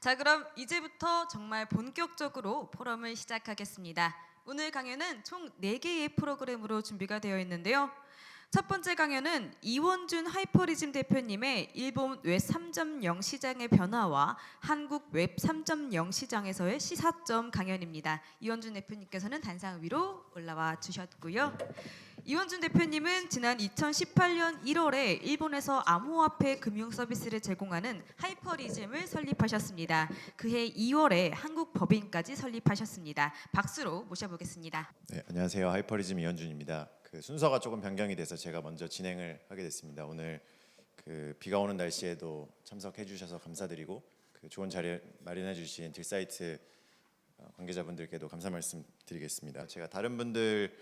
자, 그럼 이제부터 정말 본격적으로 포럼을 시작하겠습니다. 오늘 강연은 총 4개의 프로그램으로 준비가 되어 있는데요. 첫 번째 강연은 이원준 하이퍼리즘 대표님의 일본 웹 3.0 시장의 변화와 한국 웹 3.0 시장에서의 시사점 강연입니다. 이원준 대표님께서는 단상 위로 올라와 주셨고요. 이원준 대표님은 지난 2018년 1월에 일본에서 암호화폐 금융 서비스를 제공하는 하이퍼리즘을 설립하셨습니다. 그해 2월에 한국 법인까지 설립하셨습니다. 박수로 모셔보겠습니다. 네, 안녕하세요. 하이퍼리즘 이현준입니다. 순서가 조금 변경이 돼서 제가 먼저 진행을 하게 됐습니다. 오늘 비가 오는 날씨에도 참석해 주셔서 감사드리고 좋은 자리 마련해 주신 딜사이트 관계자분들께도 감사 말씀드리겠습니다. 제가 다른 분들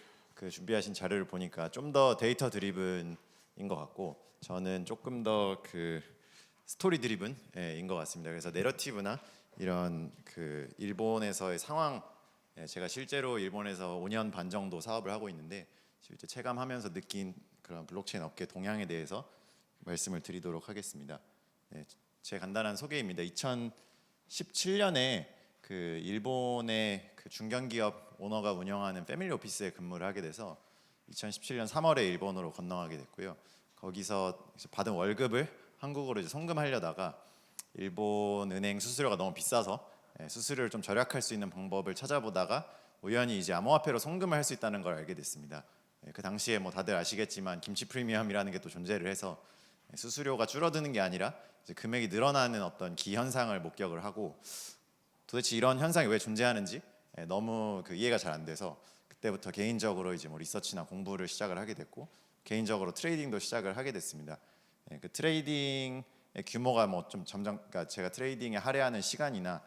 준비하신 자료를 보니까 좀 더 데이터 드리븐인 것 같고 저는 조금 더 스토리 드리븐인 것 같습니다. 그래서 내러티브나 이런 일본에서의 상황, 제가 실제로 일본에서 5년 반 정도 사업을 하고 있는데 실제 체감하면서 느낀 그런 블록체인 업계 동향에 대해서 말씀을 드리도록 하겠습니다. 네, 제 간단한 소개입니다. 2017년에 일본의 중견기업 오너가 운영하는 패밀리 오피스에 근무를 하게 돼서 2017년 3월에 일본으로 건너가게 됐고요. 거기서 받은 월급을 한국으로 송금하려다가 일본 은행 수수료가 너무 비싸서 수수료를 좀 절약할 수 있는 방법을 찾아보다가 우연히 이제 암호화폐로 송금을 할 수 있다는 걸 알게 됐습니다. 그 당시에 다들 아시겠지만 김치 프리미엄이라는 게 또 존재를 해서 수수료가 줄어드는 게 아니라 이제 금액이 늘어나는 어떤 기현상을 목격을 하고 도대체 이런 현상이 왜 존재하는지 너무 이해가 잘 안 돼서 그때부터 개인적으로 이제 리서치나 공부를 시작을 하게 됐고 개인적으로 트레이딩도 시작을 하게 됐습니다. 그 트레이딩의 규모가 좀 점점 그러니까 제가 트레이딩에 할애하는 시간이나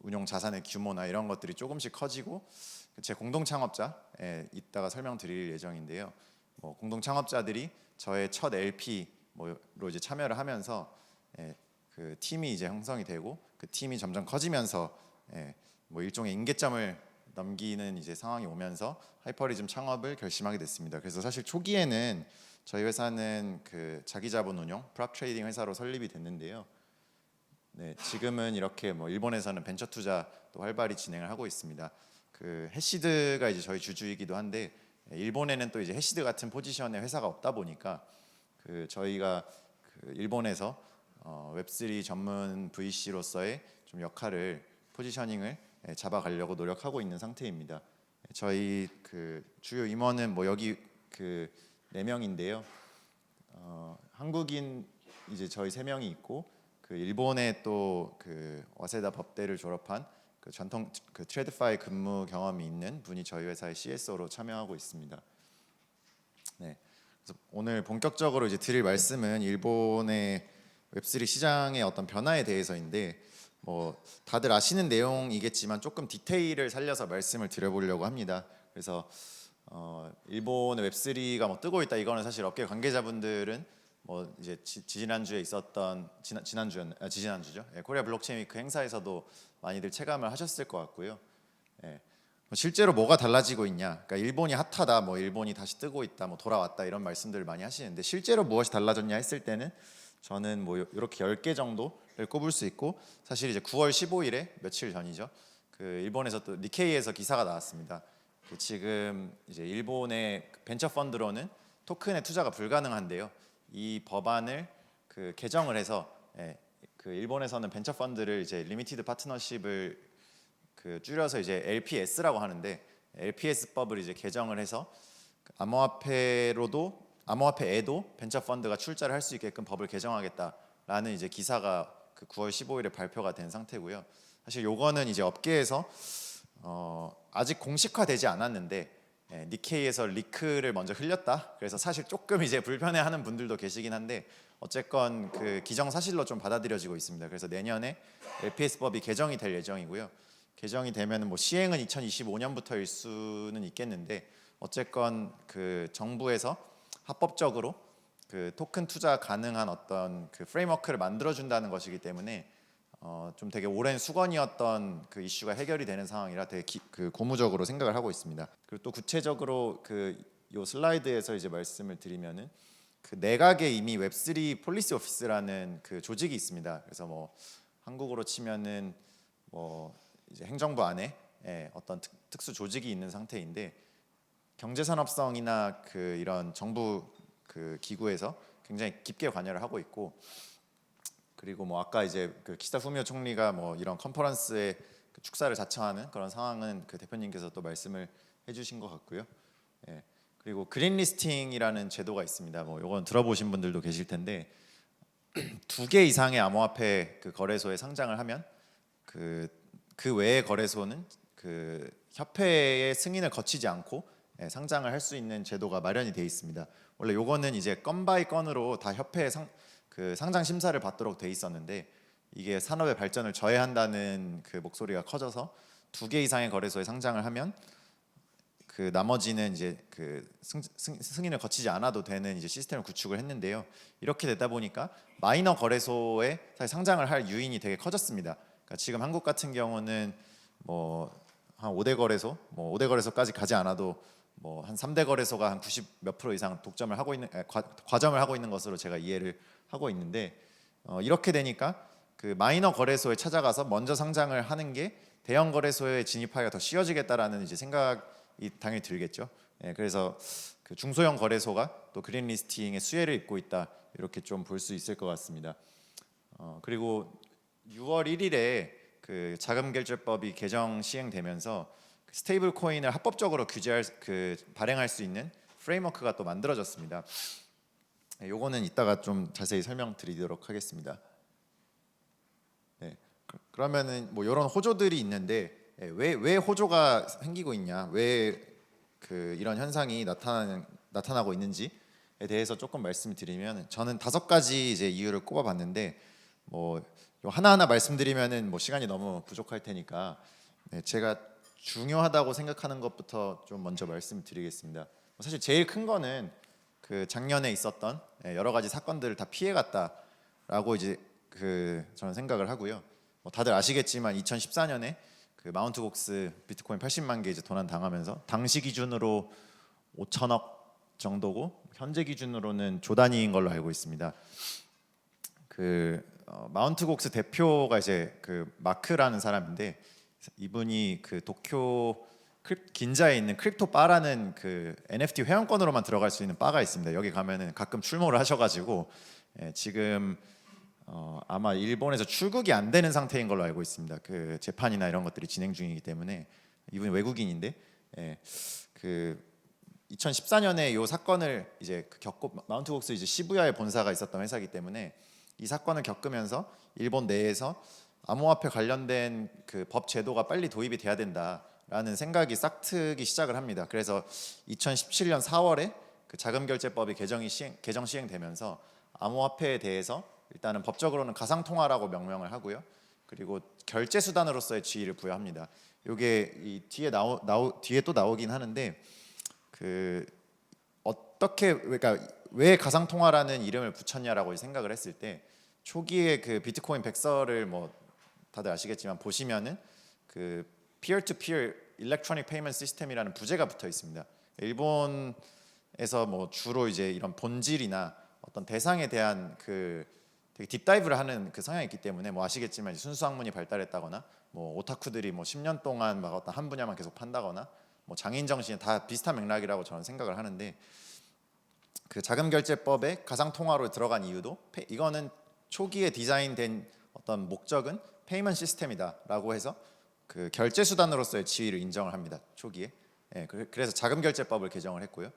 운용 자산의 규모나 이런 것들이 조금씩 커지고 제 공동 창업자에 이따가 설명드릴 예정인데요. 공동 창업자들이 저의 첫 LP로 이제 참여를 하면서 팀이 이제 형성이 되고 그 팀이 점점 커지면서 일종의 임계점을 넘기는 이제 상황이 오면서 하이퍼리즘 창업을 결심하게 됐습니다. 그래서 사실 초기에는 저희 회사는 자기 자본 운용 프랍 트레이딩 회사로 설립이 됐는데요. 네, 지금은 이렇게 일본에서는 벤처 투자도 활발히 진행을 하고 있습니다. 해시드가 이제 저희 주주이기도 한데 일본에는 또 이제 해시드 같은 포지션의 회사가 없다 보니까 저희가 일본에서 웹3 전문 VC로서의 좀 역할을 포지셔닝을 잡아가려고 노력하고 있는 상태입니다. 저희 주요 임원은 여기 4명인데요. 한국인 이제 저희 3명이 있고 일본에 또 와세다 법대를 졸업한 전통 트레드파이 근무 경험이 있는 분이 저희 회사의 CSO로 참여하고 있습니다. 네, 그래서 오늘 본격적으로 이제 드릴 말씀은 일본의 웹3 시장의 어떤 변화에 대해서인데 다들 아시는 내용이겠지만 조금 디테일을 살려서 말씀을 드려보려고 합니다. 그래서 일본의 웹3가 뜨고 있다. 이거는 사실 업계 관계자분들은 이제 지지난주에 있었던 지지난주죠. 코리아 블록체인 위크 행사에서도 많이들 체감을 하셨을 것 같고요. 실제로 뭐가 달라지고 있냐? 그러니까 일본이 핫하다, 일본이 다시 뜨고 있다, 돌아왔다 이런 말씀들을 많이 하시는데 실제로 무엇이 달라졌냐 했을 때는 저는 이렇게 10개 정도를 꼽을 수 있고 사실 이제 9월 15일에 며칠 전이죠. 일본에서 또 니케이에서 기사가 나왔습니다. 지금 이제 일본의 벤처 펀드로는 토큰의 투자가 불가능한데요. 이 법안을 개정을 해서 일본에서는 벤처 펀드를 이제 리미티드 파트너십을 줄여서 이제 LPS라고 하는데 LPS법을 이제 개정을 해서 암호화폐에도 벤처 펀드가 출자를 할 수 있게끔 법을 개정하겠다라는 이제 기사가 9월 15일에 발표가 된 상태고요. 사실 요거는 이제 업계에서 아직 공식화되지 않았는데 니케이에서 리크를 먼저 흘렸다. 그래서 사실 조금 이제 불편해하는 분들도 계시긴 한데 어쨌건 기정사실로 좀 받아들여지고 있습니다. 그래서 내년에 LPS법이 개정이 될 예정이고요. 개정이 되면 시행은 2025년부터일 수는 있겠는데 어쨌건 정부에서 합법적으로 토큰 투자 가능한 어떤 프레임워크를 만들어준다는 것이기 때문에 좀 되게 오랜 수건이었던 이슈가 해결이 되는 상황이라 되게 고무적으로 생각을 하고 있습니다. 그리고 또 구체적으로 요 슬라이드에서 이제 말씀을 드리면은 그 내각에 이미 웹3 폴리시 오피스라는 그 조직이 있습니다. 그래서 뭐 한국으로 치면은 뭐 이제 행정부 안에 어떤 특수 조직이 있는 상태인데 경제산업성이나 그 이런 정부 그 기구에서 굉장히 깊게 관여를 하고 있고 그리고 뭐 아까 이제 그 키시다 후미오 총리가 뭐 이런 컨퍼런스의 그 축사를 자청하는 그런 상황은 그 대표님께서 또 말씀을 해주신 것 같고요. 예. 그리고 그린 리스팅이라는 제도가 있습니다. 뭐 이건 들어보신 분들도 계실 텐데 2개 이상의 암호화폐 그 거래소에 상장을 하면 그 외의 거래소는 그 협회의 승인을 거치지 않고 상장을 할 수 있는 제도가 마련이 되어 있습니다. 원래 요거는 이제 건 바이 건으로 다 협회의 그 상장 심사를 받도록 돼 있었는데 이게 산업의 발전을 저해한다는 그 목소리가 커져서 2개 이상의 거래소에 상장을 하면 그 나머지는 이제 그 승인을 거치지 않아도 되는 이제 시스템을 구축을 했는데요. 이렇게 되다 보니까 마이너 거래소에 사실 상장을 할 유인이 되게 커졌습니다. 그러니까 지금 한국 같은 경우는 뭐 한 5대 거래소, 뭐 5대 거래소까지 가지 않아도 뭐 한 3대 거래소가 한 90 몇 프로 이상 독점을 하고 있는 과점을 하고 있는 것으로 제가 이해를 하고 있는데 이렇게 되니까 그 마이너 거래소에 찾아가서 먼저 상장을 하는 게 대형 거래소에 진입하기가 더 쉬워지겠다라는 이제 생각이 당연히 들겠죠. 그래서 그 중소형 거래소가 또 그린 리스팅의 수혜를 입고 있다 이렇게 좀 볼 수 있을 것 같습니다. 그리고 6월 1일에 그 자금결제법이 개정 시행되면서 스테이블 코인을 합법적으로 발행할 수 있는 프레임워크가 또 만들어졌습니다. 요거는 이따가 좀 자세히 설명드리도록 하겠습니다. 네, 그러면은 뭐 이런 호조들이 있는데 왜 호조가 생기고 있냐, 왜 그 이런 현상이 나타나고 있는지에 대해서 조금 말씀드리면 저는 5가지 이제 이유를 꼽아봤는데 뭐 하나하나 말씀드리면은 뭐 시간이 너무 부족할 테니까 제가 중요하다고 생각하는 것부터 좀 먼저 말씀드리겠습니다. 사실 제일 큰 거는 그 작년에 있었던 여러 가지 사건들을 다 피해갔다라고 이제 그 저는 생각을 하고요. 뭐 다들 아시겠지만 2014년에 그 마운트 곡스 비트코인 80만 개 이제 도난 당하면서 당시 기준으로 5천억 정도고 현재 기준으로는 조 단위인 걸로 알고 있습니다. 마운트 곡스 대표가 이제 그 마크라는 사람인데 이분이 그 도쿄 긴자에 있는 크립토 바라는 그 NFT 회원권으로만 들어갈 수 있는 바가 있습니다. 여기 가면은 가끔 출몰을 하셔가지고 지금 아마 일본에서 출국이 안 되는 상태인 걸로 알고 있습니다. 그 재판이나 이런 것들이 진행 중이기 때문에 이분이 외국인인데 그 2014년에 이 사건을 이제 겪고 마운트 곡스 이제 시부야에 본사가 있었던 회사이기 때문에 이 사건을 겪으면서 일본 내에서 암호화폐 관련된 그 법 제도가 빨리 도입이 돼야 된다라는 생각이 싹트기 시작을 합니다. 그래서 2017년 4월에 그 자금결제법이 개정 시행되면서 암호화폐에 대해서 일단은 법적으로는 가상통화라고 명명을 하고요. 그리고 결제 수단으로서의 지위를 부여합니다. 이게 이 뒤에 또 나오긴 하는데 그 그러니까 왜 가상통화라는 이름을 붙였냐라고 생각을 했을 때 초기에 그 비트코인 백서를 뭐 다들 아시겠지만 보시면은 그 peer-to-peer electronic payment system이라는 부제가 붙어 있습니다. 일본에서 뭐 주로 이제 이런 본질이나 어떤 대상에 대한 그 되게 딥다이브를 하는 그 성향이 있기 때문에 뭐 아시겠지만 순수학문이 발달했다거나 뭐 오타쿠들이 뭐 10년 동안 막 어떤 한 분야만 계속 판다거나 뭐 장인 정신이 다 비슷한 맥락이라고 저는 생각을 하는데 그 자금결제법에 가상통화로 들어간 이유도 이거는 초기에 디자인된 어떤 목적은 페이먼트 시스템이다라고 해서 그 결제 수단으로서의 지위를 인정을 합니다. 초기에. 그래서 자금결제법을 개정을 했고요.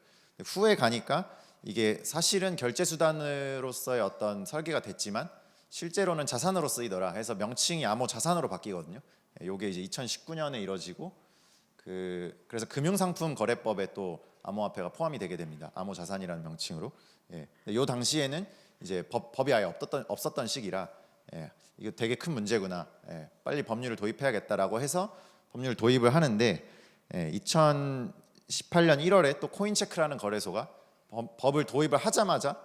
후에 가니까 이게 사실은 결제 수단으로서의 어떤 설계가 됐지만 실제로는 자산으로 쓰이더라 해서 명칭이 암호 자산으로 바뀌거든요. 이게 이제 2019년에 이뤄지고 그래서 금융상품 거래법에 또 암호화폐가 포함이 되게 됩니다. 암호 자산이라는 명칭으로. 이 당시에는 이제 법이 아예 없었던 시기라 이거 되게 큰 문제구나. 빨리 법률을 도입해야겠다라고 해서 법률 도입을 하는데 2018년 1월에 또 코인체크라는 거래소가 법을 도입을 하자마자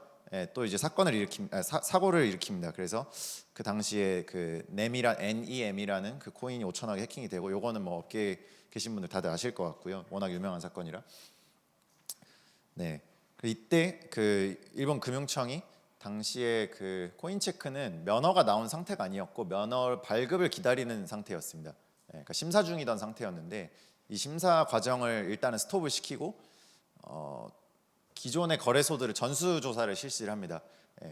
또 이제 사고를 일으킵니다. 그래서 그 당시에 그 NEM이라는 그 코인이 5천억에 해킹이 되고 요거는 뭐 업계에 계신 분들 다들 아실 것 같고요. 워낙 유명한 사건이라. 네. 이때 그 일본 금융청이 당시에 그 코인체크는 면허가 나온 상태가 아니었고 면허 발급을 기다리는 상태였습니다. 그러니까 심사 중이던 상태였는데 이 심사 과정을 일단은 스톱을 시키고 기존의 거래소들을 전수 조사를 실시를 합니다.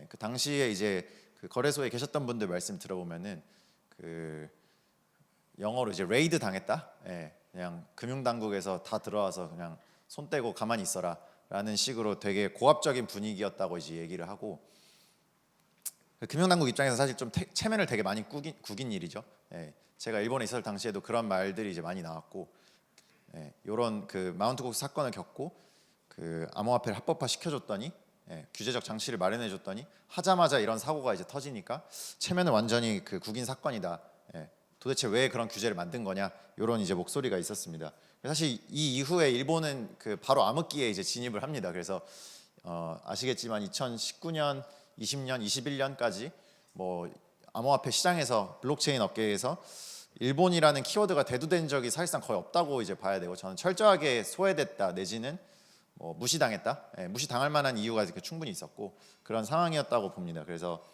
그 당시에 이제 그 거래소에 계셨던 분들 말씀 들어보면은 그 영어로 이제 레이드 당했다. 그냥 금융당국에서 다 들어와서 그냥 손 떼고 가만히 있어라라는 식으로 되게 고압적인 분위기였다고 이제 얘기를 하고, 그 금융당국 입장에서 사실 좀 체면을 되게 많이 구긴 일이죠. 제가 일본에 있을 당시에도 그런 말들이 이제 많이 나왔고, 이런 그 마운트곡스 사건을 겪고 그 암호화폐를 합법화 시켜줬더니 규제적 장치를 마련해줬더니 하자마자 이런 사고가 이제 터지니까 체면을 완전히 그 구긴 사건이다. 도대체 왜 그런 규제를 만든 거냐, 이런 이제 목소리가 있었습니다. 사실 이 이후에 일본은 그 바로 암흑기에 이제 진입을 합니다. 그래서 아시겠지만 2019년, 20년, 21년까지 뭐 암호화폐 시장에서 블록체인 업계에서 일본이라는 키워드가 대두된 적이 사실상 거의 없다고 이제 봐야 되고, 저는 철저하게 소외됐다 내지는 뭐 무시당했다, 무시당할 만한 이유가 충분히 있었고 그런 상황이었다고 봅니다. 그래서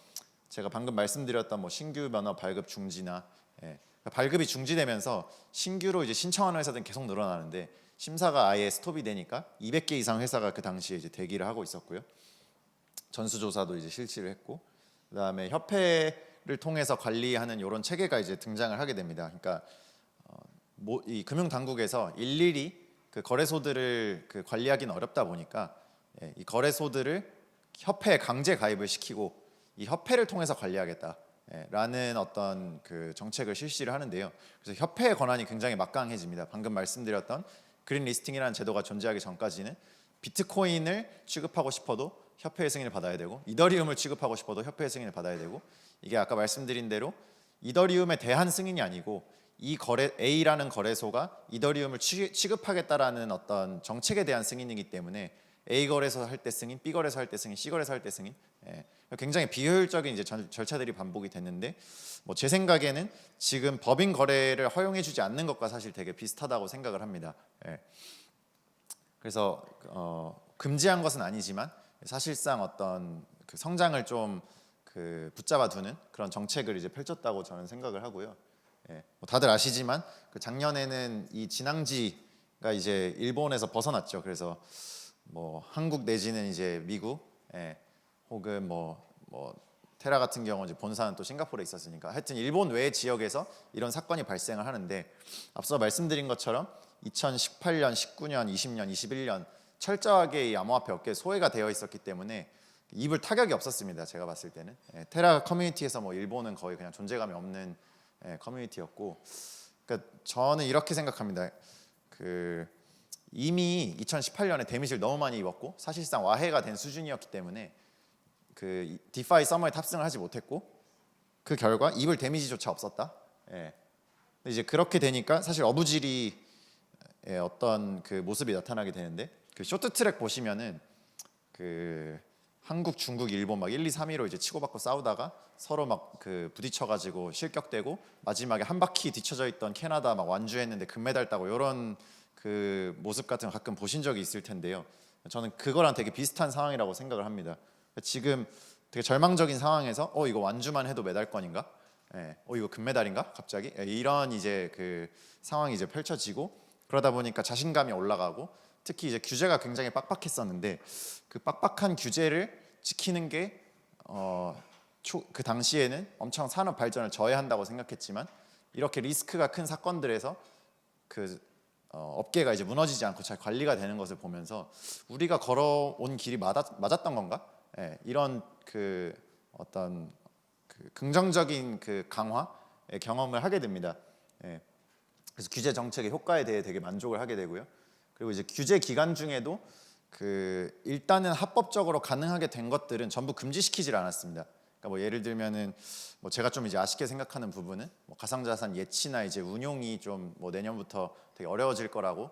제가 방금 말씀드렸던 뭐 신규 면허 발급 중지나 발급이 중지되면서 신규로 이제 신청하는 회사들은 계속 늘어나는데 심사가 아예 스톱이 되니까 200개 이상 회사가 그 당시에 이제 대기를 하고 있었고요. 전수조사도 이제 실시를 했고, 그다음에 협회를 통해서 관리하는 이런 체계가 이제 등장을 하게 됩니다. 그러니까 이 금융 당국에서 일일이 그 거래소들을 그 관리하기는 어렵다 보니까 이 거래소들을 협회에 강제 가입을 시키고 이 협회를 통해서 관리하겠다라는 어떤 그 정책을 실시를 하는데요. 그래서 협회의 권한이 굉장히 막강해집니다. 방금 말씀드렸던 그린 리스팅이라는 제도가 존재하기 전까지는 비트코인을 취급하고 싶어도 협회의 승인을 받아야 되고, 이더리움을 취급하고 싶어도 협회의 승인을 받아야 되고, 이게 아까 말씀드린 대로 이더리움에 대한 승인이 아니고 이 A라는 거래소가 이더리움을 취급하겠다라는 어떤 정책에 대한 승인이기 때문에 A 거래소 할 때 승인, B 거래소 할 때 승인, C 거래소 할 때 승인, 굉장히 비효율적인 이제 절차들이 반복이 됐는데, 뭐 제 생각에는 지금 법인 거래를 허용해주지 않는 것과 사실 되게 비슷하다고 생각을 합니다. 그래서 금지한 것은 아니지만 사실상 어떤 그 성장을 좀 그 붙잡아두는 그런 정책을 이제 펼쳤다고 저는 생각을 하고요. 뭐 다들 아시지만 그 작년에는 이 진앙지가 이제 일본에서 벗어났죠. 그래서 뭐 한국 내지는 이제 미국, 혹은 뭐 테라 같은 경우 이제 본사는 또 싱가포르에 있었으니까 하여튼 일본 외 지역에서 이런 사건이 발생을 하는데, 앞서 말씀드린 것처럼 2018년, 19년, 20년, 21년 철저하게 이 암호화폐 업계에 소외가 되어 있었기 때문에 입을 타격이 없었습니다. 제가 봤을 때는 테라 커뮤니티에서 뭐 일본은 거의 그냥 존재감이 없는 커뮤니티였고, 그러니까 저는 이렇게 생각합니다. 그 이미 2018년에 데미지를 너무 많이 입었고 사실상 와해가 된 수준이었기 때문에 그 디파이 서머에 탑승을 하지 못했고, 그 결과 입을 데미지조차 없었다. 근데 이제 그렇게 되니까 사실 어부질이 어떤 그 모습이 나타나게 되는데, 그 쇼트트랙 보시면은 그 한국, 중국, 일본 막 1, 2, 3위로 이제 치고받고 싸우다가 서로 막 그 부딪혀가지고 실격되고 마지막에 한 바퀴 뒤쳐져 있던 캐나다 막 완주했는데 금메달 따고 이런 그 모습 같은 거 가끔 보신 적이 있을 텐데요. 저는 그거랑 되게 비슷한 상황이라고 생각을 합니다. 지금 되게 절망적인 상황에서 이거 완주만 해도 메달권인가? 이거 금메달인가? 갑자기 이런 이제 그 상황이 이제 펼쳐지고, 그러다 보니까 자신감이 올라가고, 특히 이제 규제가 굉장히 빡빡했었는데 그 빡빡한 규제를 지키는 게 그 당시에는 엄청 산업 발전을 저해한다고 생각했지만, 이렇게 리스크가 큰 사건들에서 그 업계가 이제 무너지지 않고 잘 관리가 되는 것을 보면서 우리가 걸어온 길이 맞았던 건가? 이런 그 어떤 그 긍정적인 그 강화의 경험을 하게 됩니다. 그래서 규제 정책의 효과에 대해 되게 만족을 하게 되고요. 그리고 이제 규제 기간 중에도 그 일단은 합법적으로 가능하게 된 것들은 전부 금지시키질 않았습니다. 그러니까 뭐 예를 들면은 뭐 제가 좀 이제 아쉽게 생각하는 부분은 뭐 가상자산 예치나 이제 운용이 좀 뭐 내년부터 되게 어려워질 거라고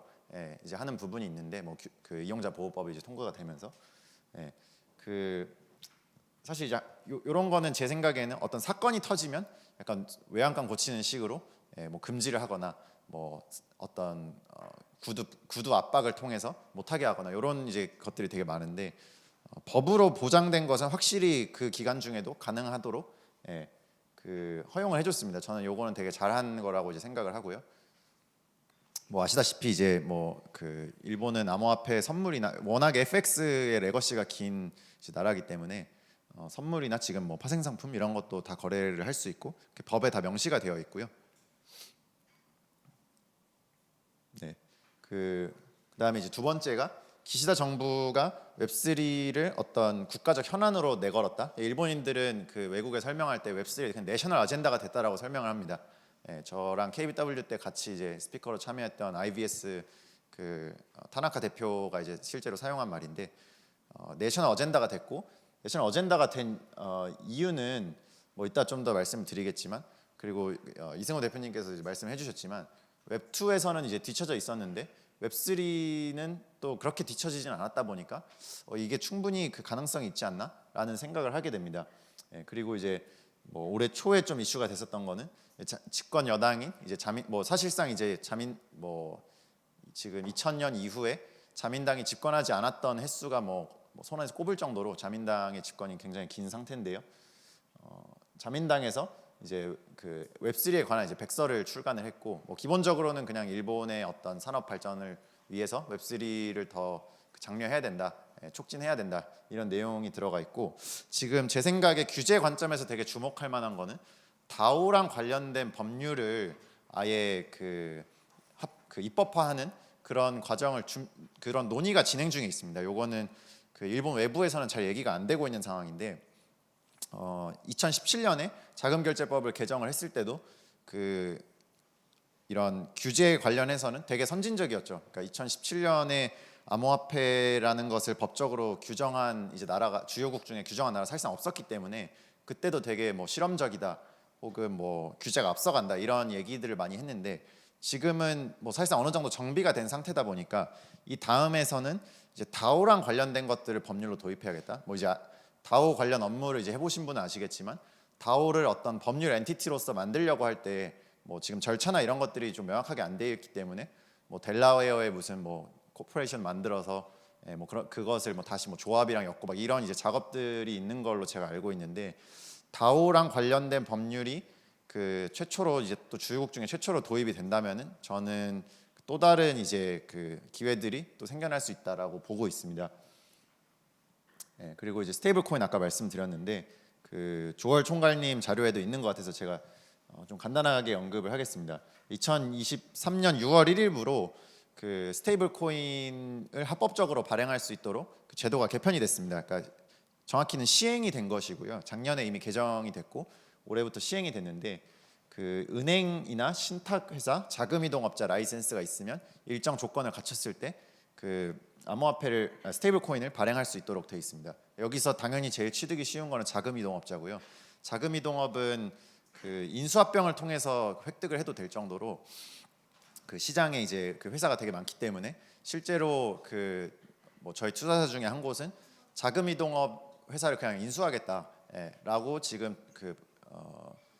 이제 하는 부분이 있는데, 뭐 그 이용자 보호법이 이제 통과가 되면서 그 사실 이제 요런 거는 제 생각에는 어떤 사건이 터지면 약간 외양간 고치는 식으로 뭐 금지를 하거나 뭐 어떤 구두 압박을 통해서 못하게 하거나 이런 이제 것들이 되게 많은데 법으로 보장된 것은 확실히 그 기간 중에도 가능하도록 예, 그 허용을 해줬습니다. 저는 요거는 되게 잘한 거라고 이제 생각을 하고요. 뭐 아시다시피 이제 뭐 그 일본은 암호화폐 선물이나 워낙 FX의 레거시가 긴 이제 나라이기 때문에 선물이나 지금 뭐 파생 상품 이런 것도 다 거래를 할 수 있고 법에 다 명시가 되어 있고요. 네, 그다음에 이제 두 번째가 기시다 정부가 웹3를 어떤 국가적 현안으로 내걸었다. 일본인들은 그 외국에 설명할 때 웹3를 그냥 내셔널 아젠다가 됐다라고 설명을 합니다. 예, 저랑 KBW 때 같이 이제 스피커로 참여했던 IBS 타나카 대표가 이제 실제로 사용한 말인데 내셔널 어젠다가 됐고 내셔널 어젠다가 된 이유는 뭐 이따 좀 더 말씀드리겠지만 그리고 이승호 대표님께서 이제 말씀해 주셨지만 웹2에서는 이제 뒤쳐져 있었는데 웹3는 또 그렇게 뒤처지진 않았다 보니까 이게 충분히 그 가능성이 있지 않나라는 생각을 하게 됩니다. 예, 그리고 이제 뭐 올해 초에 좀 이슈가 됐었던 거는 집권 여당인 이제 사실상 이제 지금 2000년 이후에 자민당이 집권하지 않았던 횟수가 손에서 꼽을 정도로 자민당의 집권이 굉장히 긴 상태인데요. 자민당에서 이제 그 웹3에 관한 이제 백서를 출간을 했고 기본적으로는 그냥 일본의 어떤 산업 발전을 위해서 웹3를 더 장려해야 된다, 촉진해야 된다 이런 내용이 들어가 있고 지금 제 생각에 규제 관점에서 되게 주목할 만한 거는 다오랑 관련된 법률을 아예 그 입법화하는 그런 과정을 그런 논의가 진행 중에 있습니다. 요거는 그 일본 외부에서는 잘 얘기가 안 되고 있는 상황인데 2017년에 자금결제법을 개정을 했을 때도 이런 규제 관련해서는 되게 선진적이었죠. 그러니까 2017년에 암호화폐라는 것을 법적으로 규정한 이제 나라가 주요국 중에 규정한 나라 사실상 없었기 때문에 그때도 되게 실험적이다 혹은 규제가 앞서간다 이런 얘기들을 많이 했는데 지금은 사실상 어느 정도 정비가 된 상태다 보니까 이 다음에서는 이제 다오랑 관련된 것들을 법률로 도입해야겠다. 이제 다오 관련 업무를 이제 해보신 분은 아시겠지만 다오를 어떤 법률 엔티티로서 만들려고 할 때 지금 절차나 이런 것들이 좀 명확하게 안 되어 있기 때문에 델라웨어에 무슨 코퍼레이션 만들어서 그것을 다시 조합이랑 엮고 이런 이제 작업들이 있는 걸로 제가 알고 있는데 다오랑 관련된 법률이 그 최초로 이제 또 주요국 중에 최초로 도입이 된다면은 저는 또 다른 이제 그 기회들이 또 생겨날 수 있다라고 보고 있습니다. 네, 그리고 이제 스테이블 코인 아까 말씀드렸는데 그 조월 총괄님 자료에도 있는 것 같아서 제가 좀 간단하게 언급을 하겠습니다. 2023년 6월 1일부로 그 스테이블 코인을 합법적으로 발행할 수 있도록 그 제도가 개편이 됐습니다. 그러니까 정확히는 시행이 된 것이고요. 작년에 이미 개정이 됐고 올해부터 시행이 됐는데 그 은행이나 신탁회사, 자금이동업자 라이센스가 있으면 일정 조건을 갖췄을 때 그 암호화폐를 스테이블 코인을 발행할 수 있도록 되어 있습니다. 여기서 당연히 제일 취득이 쉬운 거는 자금이동업자고요. 자금이동업은 그 인수합병을 통해서 획득을 해도 될 정도로 그 시장에 이제 그 회사가 되게 많기 때문에 실제로 그 저희 투자사 중에 한 곳은 자금이동업 회사를 그냥 인수하겠다라고 지금 그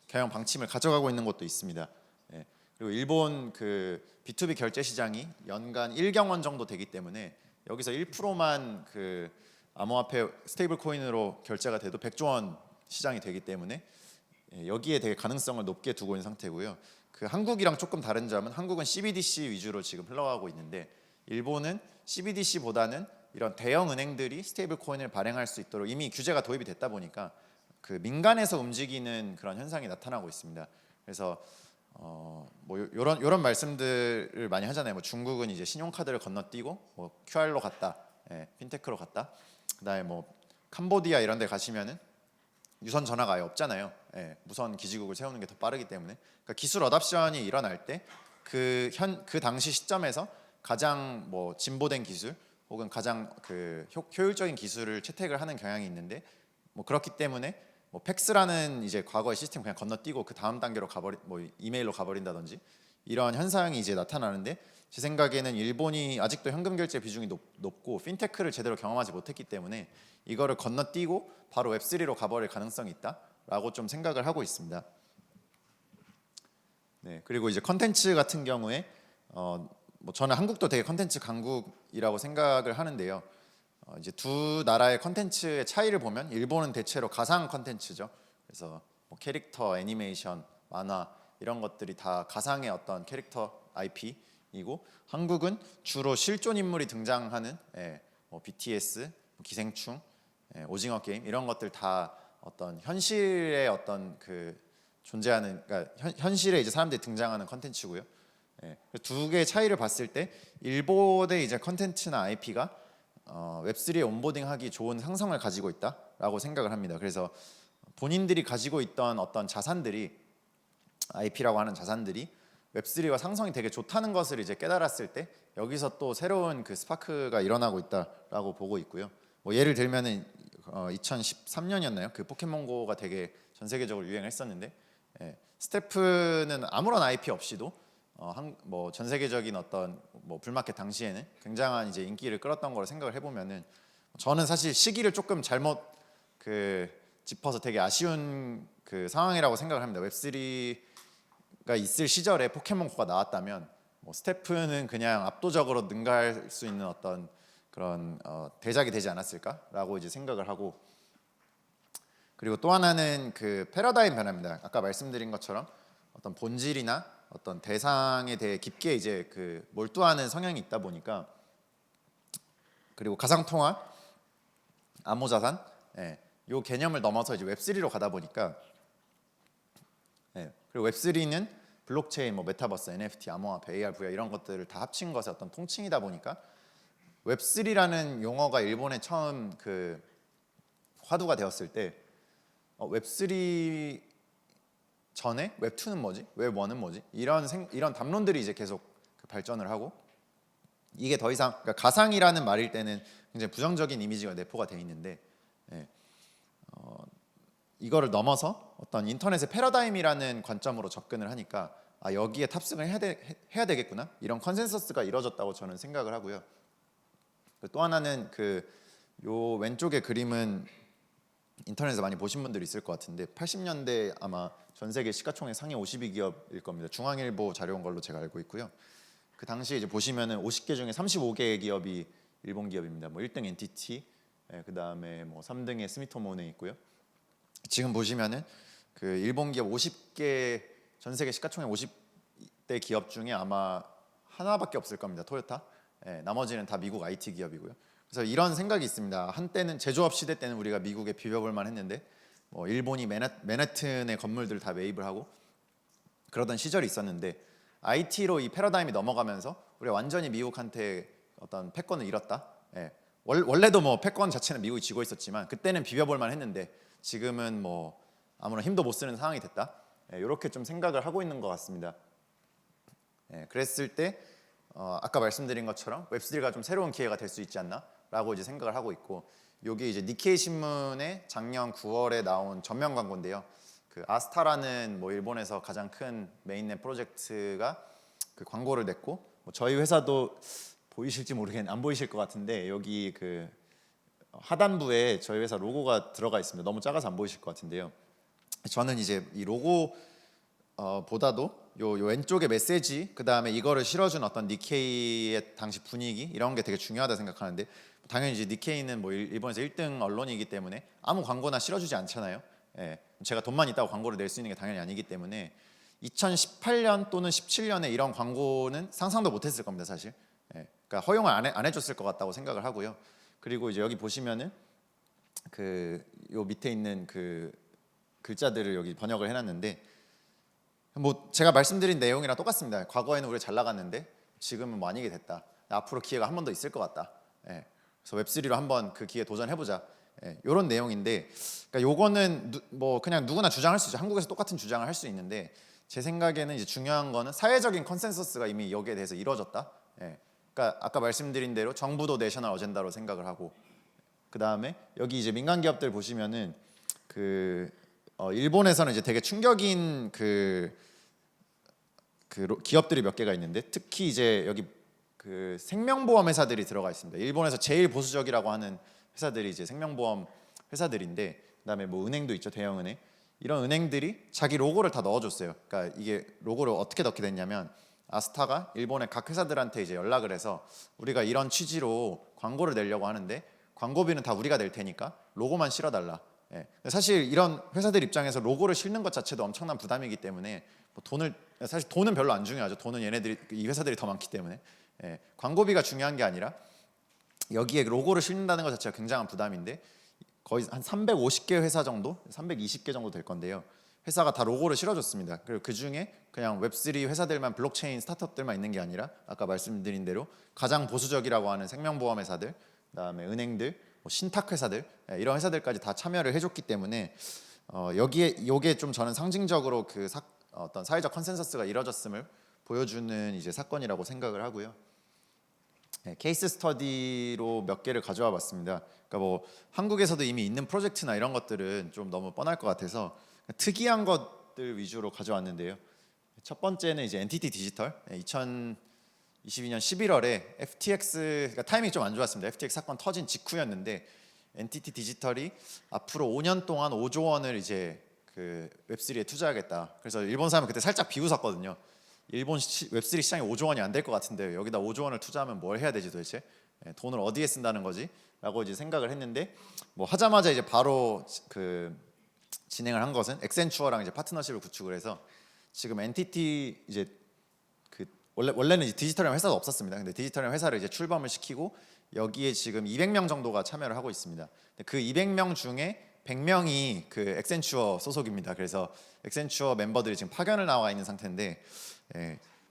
경영 방침을 가져가고 있는 곳도 있습니다. 예. 그리고 일본 그 B2B 결제 시장이 연간 1경원 정도 되기 때문에 여기서 1%만 그 암호화폐 스테이블 코인으로 결제가 돼도 100조 원 시장이 되기 때문에 여기에 되게 가능성을 높게 두고 있는 상태고요. 그 한국이랑 조금 다른 점은 한국은 CBDC 위주로 지금 흘러가고 있는데 일본은 CBDC보다는 이런 대형 은행들이 스테이블 코인을 발행할 수 있도록 이미 규제가 도입이 됐다 보니까 그 민간에서 움직이는 그런 현상이 나타나고 있습니다. 그래서 요런 말씀들을 많이 하잖아요. 중국은 이제 신용카드를 건너뛰고 QR로 갔다, 핀테크로 갔다. 그다음에 캄보디아 이런 데 가시면은 유선 전화가 아예 없잖아요. 무선 기지국을 세우는 게 더 빠르기 때문에. 그러니까 기술 어답션이 일어날 때 그 당시 시점에서 가장 진보된 기술 혹은 가장 그 효율적인 기술을 채택을 하는 경향이 있는데 그렇기 때문에 팩스라는 이제 과거의 시스템 그냥 건너뛰고 그 다음 단계로 이메일로 가버린다든지 이런 현상이 이제 나타나는데 제 생각에는 일본이 아직도 현금 결제 비중이 높고 핀테크를 제대로 경험하지 못했기 때문에 이거를 건너뛰고 바로 웹3로 가버릴 가능성이 있다라고 좀 생각을 하고 있습니다. 네, 그리고 이제 컨텐츠 같은 경우에 뭐 저는 한국도 되게 컨텐츠 강국이라고 생각을 하는데요. 이제 두 나라의 컨텐츠의 차이를 보면 일본은 대체로 가상 컨텐츠죠. 그래서 뭐 캐릭터, 애니메이션, 만화 이런 것들이 다 가상의 어떤 캐릭터 IP이고 한국은 주로 실존 인물이 등장하는 뭐 BTS, 뭐 기생충, 오징어 게임 이런 것들 다 어떤 현실의 어떤 그 존재하는 그러니까 현실에 이제 사람들이 등장하는 컨텐츠고요. 두 개의 차이를 봤을 때 일본의 이제 컨텐츠나 IP가 웹3에 온보딩하기 좋은 상성을 가지고 있다라고 생각을 합니다. 그래서 본인들이 가지고 있던 어떤 자산들이 IP라고 하는 자산들이 웹3와 상성이 되게 좋다는 것을 이제 깨달았을 때 여기서 또 새로운 그 스파크가 일어나고 있다라고 보고 있고요. 뭐 예를 들면은 2013년이었나요? 그 포켓몬고가 되게 전 세계적으로 유행했었는데 스태프는 아무런 IP 없이도 뭐 전 세계적인 어떤 뭐 불마켓 당시에는 굉장한 이제 인기를 끌었던 거를 생각을 해보면은 저는 사실 시기를 조금 잘못 그 짚어서 되게 아쉬운 그 상황이라고 생각을 합니다. 웹3가 있을 시절에 포켓몬고가 나왔다면 뭐 스태프는 그냥 압도적으로 능가할 수 있는 어떤 그런 대작이 되지 않았을까라고 이제 생각을 하고 그리고 또 하나는 그 패러다임 변화입니다. 아까 말씀드린 것처럼 어떤 본질이나 어떤 대상에 대해 깊게 이제 그 몰두하는 성향이 있다 보니까 그리고 가상통화, 암호자산, 요 개념을 넘어서 이제 웹3로 가다 보니까 그리고 웹3는 블록체인, 뭐 메타버스, NFT, 암호화폐, AR, VR 이런 것들을 다 합친 것의 어떤 통칭이다 보니까 웹3라는 용어가 일본에 처음 그 화두가 되었을 때 웹3 전에 웹2는 뭐지? 웹1은 뭐지? 이런 담론들이 이제 계속 그 발전을 하고 이게 더 이상 그러니까 가상이라는 말일 때는 굉장히 부정적인 이미지가 내포가 돼 있는데 이거를 넘어서 어떤 인터넷의 패러다임이라는 관점으로 접근을 하니까 여기에 탑승을 해야 되겠구나 이런 컨센서스가 이루어졌다고 저는 생각을 하고요. 또 하나는 그 요 왼쪽의 그림은 인터넷에서 많이 보신 분들이 있을 것 같은데 80년대 아마 전 세계 시가총액 상위 50위 기업일 겁니다. 중앙일보 자료인 걸로 제가 알고 있고요. 그 당시에 이제 보시면은 50개 중에 35개의 기업이 일본 기업입니다. 뭐 1등 NTT, 그다음에 뭐 3등에 스미토모네 있고요. 지금 보시면은 그 일본 기업 50개 전 세계 시가총액 50대 기업 중에 아마 하나밖에 없을 겁니다. 토요타. 나머지는 다 미국 IT 기업이고요. 그래서 이런 생각이 있습니다. 한때는 제조업 시대 때는 우리가 미국에 비벼볼만 했는데 뭐 일본이 맨해튼의 건물들을 다 매입을 하고 그러던 시절이 있었는데 IT로 이 패러다임이 넘어가면서 우리가 완전히 미국한테 어떤 패권을 잃었다. 원래도 뭐 패권 자체는 미국이 쥐고 있었지만 그때는 비벼볼만 했는데 지금은 뭐 아무런 힘도 못 쓰는 상황이 됐다. 이렇게 좀 생각을 하고 있는 것 같습니다. 그랬을 때 아까 말씀드린 것처럼 웹3가 좀 새로운 기회가 될 수 있지 않나라고 이제 생각을 하고 있고 여기 이제 니케이 신문에 작년 9월에 나온 전면 광고인데요. 그 아스타라는 뭐 일본에서 가장 큰 메인넷 프로젝트가 그 광고를 냈고 뭐 저희 회사도 보이실지 모르겠는데 안 보이실 것 같은데 여기 그 하단부에 저희 회사 로고가 들어가 있습니다. 너무 작아서 안 보이실 것 같은데요. 저는 이제 이 로고 보다도 요 왼쪽의 메시지 그 다음에 이거를 실어준 어떤 니케이의 당시 분위기 이런 게 되게 중요하다 생각하는데 당연히 이제 니케이는 뭐 일본에서 1등 언론이기 때문에 아무 광고나 실어주지 않잖아요. 제가 돈만 있다고 광고를 낼 수 있는 게 당연히 아니기 때문에 2018년 또는 17년에 이런 광고는 상상도 못했을 겁니다 사실. 그러니까 허용을 안 해줬을 것 같다고 생각을 하고요. 그리고 이제 여기 보시면은 그 요 밑에 있는 그 글자들을 여기 번역을 해놨는데 뭐 제가 말씀드린 내용이랑 똑같습니다. 과거에는 우리 잘 나갔는데 지금은 뭐 아니게 됐다. 앞으로 기회가 한 번 더 있을 것 같다. 그래서 웹3로 한번 그 기회 도전해보자. 이런 내용인데, 그러니까 요거는 뭐 그냥 누구나 주장할 수 있죠. 한국에서 똑같은 주장을 할 수 있는데 제 생각에는 이제 중요한 거는 사회적인 컨센서스가 이미 여기에 대해서 이루어졌다. 그러니까 아까 말씀드린 대로 정부도 내셔널 어젠다로 생각을 하고, 그 다음에 여기 이제 민간 기업들 보시면은 그 일본에서는 이제 되게 충격인 그 기업들이 몇 개가 있는데 특히 이제 여기 그 생명보험 회사들이 들어가 있습니다. 일본에서 제일 보수적이라고 하는 회사들이 이제 생명보험 회사들인데 그다음에 뭐 은행도 있죠. 대형 은행. 이런 은행들이 자기 로고를 다 넣어줬어요. 그러니까 이게 로고를 어떻게 넣게 됐냐면 아스타가 일본의 각 회사들한테 이제 연락을 해서 우리가 이런 취지로 광고를 내려고 하는데 광고비는 다 우리가 낼 테니까 로고만 실어달라. 예. 사실 이런 회사들 입장에서 로고를 실는 것 자체도 엄청난 부담이기 때문에 뭐 사실 돈은 별로 안 중요하죠. 돈은 이 회사들이 더 많기 때문에 예. 광고비가 중요한 게 아니라 여기에 로고를 실는다는 것 자체가 굉장한 부담인데 거의 한 350개 회사 정도, 320개 정도 될 건데요. 회사가 다 로고를 실어줬습니다. 그리고 그 중에 그냥 웹3 회사들만 블록체인 스타트업들만 있는 게 아니라 아까 말씀드린 대로 가장 보수적이라고 하는 생명보험 회사들, 그다음에 은행들, 뭐 신탁 회사들 이런 회사들까지 다 참여를 해줬기 때문에 여기에 요게 좀 저는 상징적으로 어떤 사회적 컨센서스가 이뤄졌음을 보여주는 이제 사건이라고 생각을 하고요. 네, 케이스 스터디로 몇 개를 가져와 봤습니다. 그러니까 뭐 한국에서도 이미 있는 프로젝트나 이런 것들은 좀 너무 뻔할 것 같아서 특이한 것들 위주로 가져왔는데요. 첫 번째는 이제 NTT 디지털 2022년 11월에 FTX 그러니까 타이밍이 좀 안 좋았습니다. FTX 사건 터진 직후였는데 NTT 디지털이 앞으로 5년 동안 5조 원을 이제 그 웹3에 투자하겠다. 그래서 일본 사람은 그때 살짝 비웃었거든요. 일본 웹3 시장이 5조 원이 안 될 것 같은데 여기다 5조 원을 투자하면 뭘 해야 되지 도대체? 돈을 어디에 쓴다는 거지? 라고 이제 생각을 했는데 뭐 하자마자 이제 바로 그 진행을 한 것은 엑센추어랑 이제 파트너십을 구축을 해서 지금 NTT 이제 그 원래는 이제 디지털이라는 회사가 없었습니다. 근데 디지털이라는 회사를 이제 출범을 시키고 여기에 지금 200명 정도가 참여를 하고 있습니다. 그 200명 중에 100명이 그 엑센추어 소속입니다. 그래서 엑센추어 멤버들이 지금 파견을 나와 있는 상태인데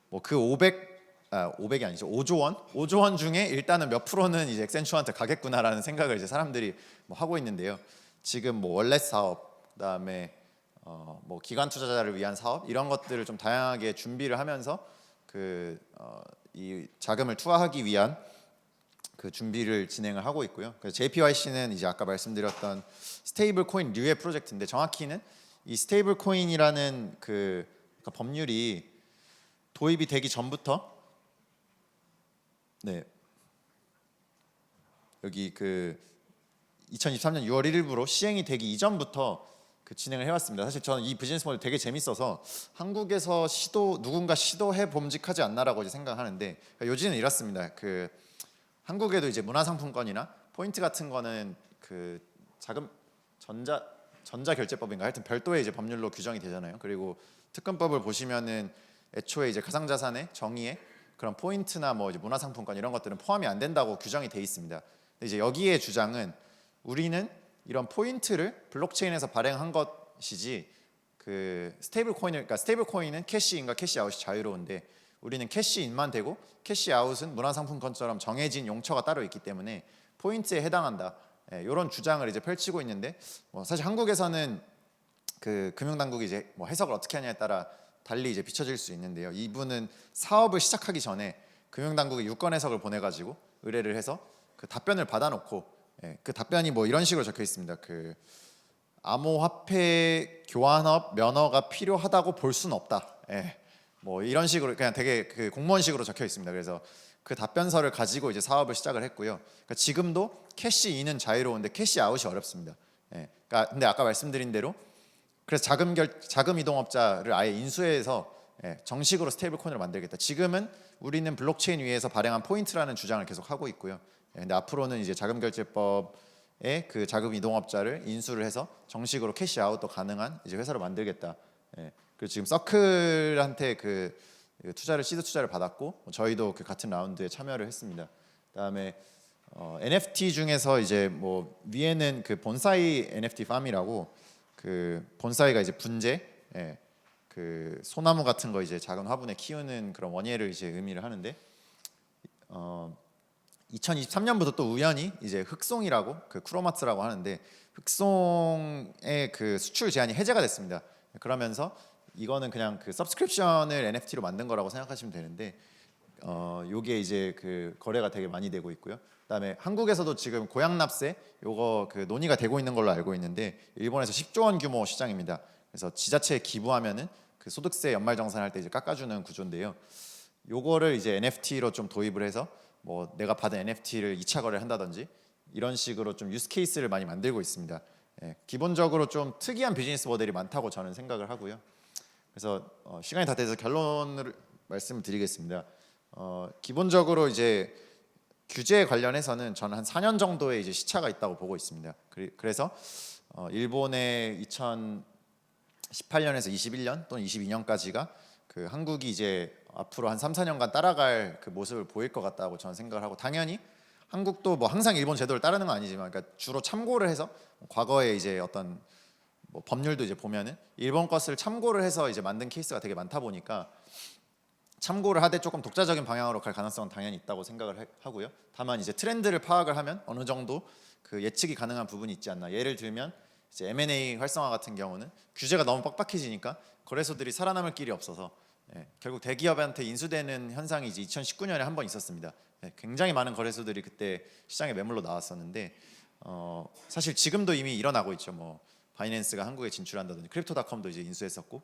뭐 그 500이 아니죠. 5조 원 중에 일단은 몇 프로는 이제 엑센추어한테 가겠구나라는 생각을 이제 사람들이 뭐 하고 있는데요. 지금 뭐 원래 사업, 그다음에 뭐 기관 투자자를 위한 사업 이런 것들을 좀 다양하게 준비를 하면서 이 자금을 투하하기 위한 그 준비를 진행을 하고 있고요. 그래서 JPYC는 이제 아까 말씀드렸던 스테이블 코인류의 프로젝트인데 정확히는 이 스테이블 코인이라는 그러니까 법률이 도입이 되기 전부터 여기 2023년 6월 1일부로 시행이 되기 이전부터 진행을 해왔습니다. 사실 저는 이 비즈니스 모델 되게 재밌어서 한국에서 누군가 시도해 봄직하지 않나라고 이제 생각하는데 요지는 이렇습니다. 한국에도 이제 문화상품권이나 포인트 같은 거는 자금 전자결제법인가 하여튼 별도의 이제 법률로 규정이 되잖아요. 그리고 특검법을 보시면은 애초에 이제 가상자산의 정의에 그런 포인트나 뭐 이제 문화상품권 이런 것들은 포함이 안 된다고 규정이 돼 있습니다. 근데 이제 여기에 주장은 우리는 이런 포인트를 블록체인에서 발행한 것이지 스테이블 코인을 그러니까 스테이블 코인은 캐시인과 캐시아웃이 자유로운데 우리는 캐시인만 되고 캐시아웃은 문화상품권처럼 정해진 용처가 따로 있기 때문에 포인트에 해당한다. 이런 주장을 이제 펼치고 있는데 사실 한국에서는 금융당국이 이제 뭐 해석을 어떻게 하냐에 따라 달리 이제 비춰질 수 있는데요. 이분은 사업을 시작하기 전에 금융당국에 유권 해석을 보내가지고 의뢰를 해서 답변을 받아놓고 그 답변이 뭐 이런 식으로 적혀 있습니다. 암호화폐 교환업 면허가 필요하다고 볼 수는 없다. 뭐 이런 식으로 그냥 되게 공무원식으로 적혀 있습니다. 그래서 그 답변서를 가지고 이제 사업을 시작을 했고요. 그러니까 지금도 캐시인은 자유로운데 캐시아웃이 어렵습니다. 그러니까 근데 아까 말씀드린 대로 그래서 자금 이동업자를 아예 인수해서 정식으로 스테이블 코인으로 만들겠다. 지금은 우리는 블록체인 위에서 발행한 포인트라는 주장을 계속 하고 있고요. 근데 앞으로는 이제 자금결제법의 자금 이동업자를 인수를 해서 정식으로 캐시아웃도 가능한 이제 회사로 만들겠다. 그리고 지금 서클한테 시드 투자를 받았고 저희도 같은 라운드에 참여를 했습니다. 그다음에 NFT 중에서 이제 뭐 위에는 본사이 NFT 팜이라고 본사이가 이제 분재, 소나무 같은 거 이제 작은 화분에 키우는 그런 원예를 이제 의미를 하는데 2023년부터 또 우연히 이제 흑송이라고 크로마츠라고 하는데 흑송의 수출 제한이 해제가 됐습니다. 그러면서 이거는 그냥 서브스크립션을 NFT로 만든 거라고 생각하시면 되는데 요게 이제 거래가 되게 많이 되고 있고요. 그다음에 한국에서도 지금 고양납세 요거 논의가 되고 있는 걸로 알고 있는데 일본에서 10조 원 규모 시장입니다. 그래서 지자체에 기부하면은 소득세 연말정산할 때 이제 깎아주는 구조인데요. 요거를 이제 NFT로 좀 도입을 해서 뭐 내가 받은 NFT를 2차 거래를 한다든지 이런 식으로 좀 유스 케이스를 많이 만들고 있습니다. 기본적으로 좀 특이한 비즈니스 모델이 많다고 저는 생각을 하고요. 그래서 시간이 다 돼서 결론을 말씀을 드리겠습니다. 기본적으로 이제 규제 관련해서는 저는 한 4년 정도의 이제 시차가 있다고 보고 있습니다. 그래서 일본의 2018년에서 21년 또는 22년까지가 그 한국이 이제 앞으로 한 3, 4년간 따라갈 그 모습을 보일 것 같다고 저는 생각을 하고, 당연히 한국도 뭐 항상 일본 제도를 따르는 건 아니지만, 그러니까 주로 참고를 해서 과거에 이제 어떤 뭐 법률도 이제 보면은 일본 것을 참고를 해서 이제 만든 케이스가 되게 많다 보니까 참고를 하되 조금 독자적인 방향으로 갈 가능성은 당연히 있다고 생각을 하고요. 다만 이제 트렌드를 파악을 하면 어느 정도 그 예측이 가능한 부분이 있지 않나. 예를 들면 이제 M&A 활성화 같은 경우는 규제가 너무 빡빡해지니까 거래소들이 살아남을 길이 없어서 결국 대기업한테 인수되는 현상이 이제 2019년에 한 번 있었습니다. 굉장히 많은 거래소들이 그때 시장에 매물로 나왔었는데 사실 지금도 이미 일어나고 있죠. 뭐 바이낸스가 한국에 진출한다든지 크립토닷컴도 이제 인수했었고,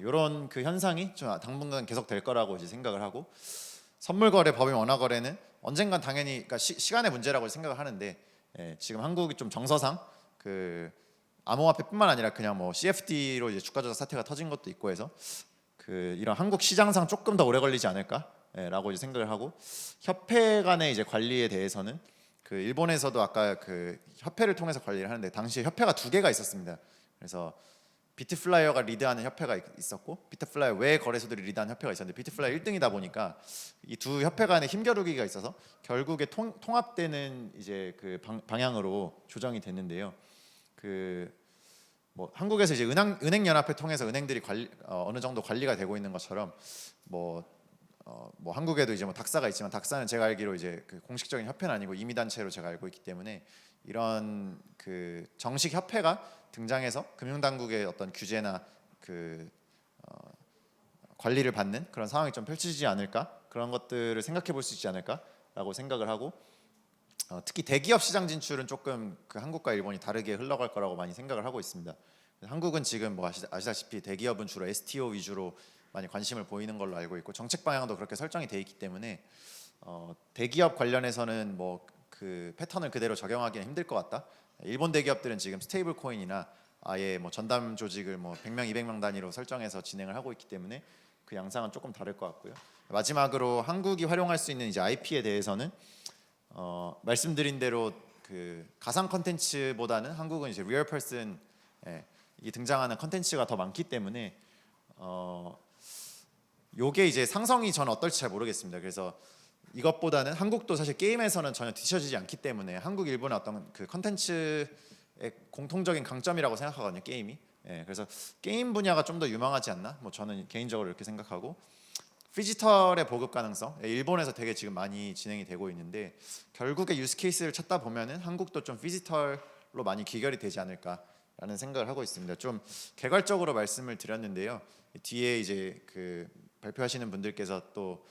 이런 그 현상이 좀 당분간 계속 될 거라고 이제 생각을 하고, 선물 거래, 법인 원화 거래는 언젠간 당연히 그러니까 시간의 문제라고 생각을 하는데, 지금 한국이 좀 정서상 그 암호화폐뿐만 아니라 그냥 뭐 CFD로 이제 주가 조작 사태가 터진 것도 있고 해서 그 이런 한국 시장상 조금 더 오래 걸리지 않을까라고 이제 생각을 하고, 협회 간의 이제 관리에 대해서는 그 일본에서도 아까 그 협회를 통해서 관리를 하는데 당시에 협회가 2개가 있었습니다. 그래서 비트플라이어가 리드하는 협회가 있었고, 비트플라이어 외 거래소들이 리드하는 협회가 있었는데 비트플라이어 1등이다 보니까 이 두 협회 간에 힘겨루기가 있어서 결국에 통합되는 이제 그 방향으로 조정이 됐는데요. 그 뭐 한국에서 이제 은행연합회 통해서 은행들이 어느 정도 관리가 되고 있는 것처럼 뭐 한국에도 이제 뭐 닥사가 있지만, 닥사는 제가 알기로 이제 그 공식적인 협회는 아니고 임의단체로 제가 알고 있기 때문에 이런 그 정식 협회가 등장해서 금융당국의 어떤 규제나 그 관리를 받는 그런 상황이 좀 펼쳐지지 않을까, 그런 것들을 생각해 볼 수 있지 않을까라고 생각을 하고, 특히 대기업 시장 진출은 조금 그 한국과 일본이 다르게 흘러갈 거라고 많이 생각을 하고 있습니다. 한국은 지금 뭐 아시다시피 대기업은 주로 STO 위주로 많이 관심을 보이는 걸로 알고 있고, 정책 방향도 그렇게 설정이 돼 있기 때문에 대기업 관련해서는 뭐 그 패턴을 그대로 적용하기는 힘들 것 같다. 일본 대기업들은 지금 스테이블 코인이나 아예 뭐 전담 조직을 뭐 100명, 200명 단위로 설정해서 진행을 하고 있기 때문에 그 양상은 조금 다를 것 같고요. 마지막으로 한국이 활용할 수 있는 이제 IP에 대해서는 말씀드린 대로 그 가상 컨텐츠보다는 한국은 이제 리얼 퍼슨 이 등장하는 컨텐츠가 더 많기 때문에 요게 이제 상성이 저는 어떨지 잘 모르겠습니다. 그래서 이것보다는 한국도 사실 게임에서는 전혀 뒤처지지 않기 때문에 한국, 일본의 어떤 그 컨텐츠의 공통적인 강점이라고 생각하거든요, 게임이. 그래서 게임 분야가 좀 더 유망하지 않나? 뭐 저는 개인적으로 이렇게 생각하고, 피지털의 보급 가능성, 일본에서 되게 지금 많이 진행이 되고 있는데 결국에 유스 케이스를 찾다 보면은 한국도 좀 피지털로 많이 귀결이 되지 않을까라는 생각을 하고 있습니다. 좀 개괄적으로 말씀을 드렸는데요. 뒤에 이제 그 발표하시는 분들께서 또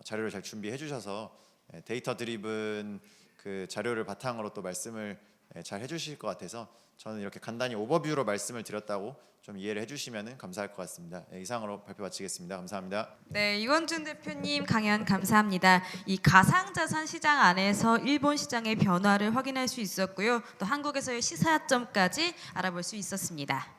자료를 잘 준비해 주셔서 데이터 드리븐 그 자료를 바탕으로 또 말씀을 잘 해주실 것 같아서 저는 이렇게 간단히 오버뷰로 말씀을 드렸다고 좀 이해를 해주시면 감사할 것 같습니다. 이상으로 발표 마치겠습니다. 감사합니다. 네, 이원준 대표님 강연 감사합니다. 이 가상자산 시장 안에서 일본 시장의 변화를 확인할 수 있었고요. 또 한국에서의 시사점까지 알아볼 수 있었습니다.